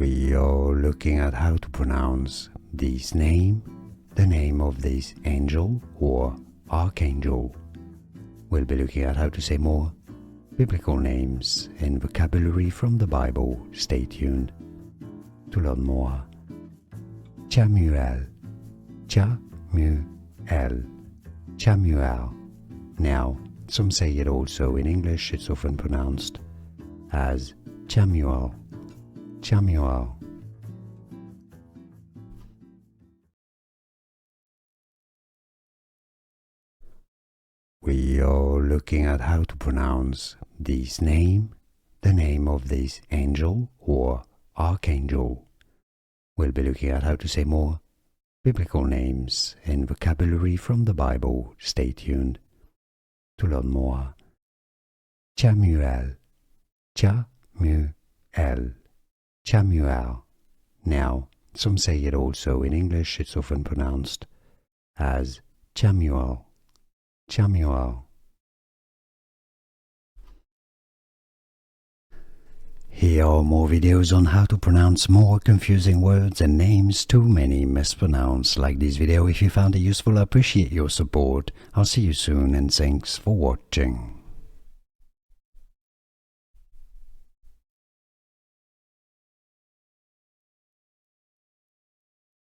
We are looking at how to pronounce this name, the name of this angel or archangel. We'll be looking at how to say more biblical names and vocabulary from the Bible. Stay tuned to learn more. Chamuel, Chamuel, Chamuel. Now, some say it also in English. It's often pronounced as Chamuel, Chamuel. We are looking at how to pronounce this name, the name of this angel or archangel. We'll be looking at how to say more biblical names and vocabulary from the Bible. Stay tuned to learn more. Chamuel, Chamuel, Chamuel. Now, some say it also in English. It's often pronounced as Chamuel, Chamuel. Here are more videos on how to pronounce more confusing words and names too many mispronounced. Like this video if you found it useful. I appreciate your support. I'll see you soon and thanks for watching.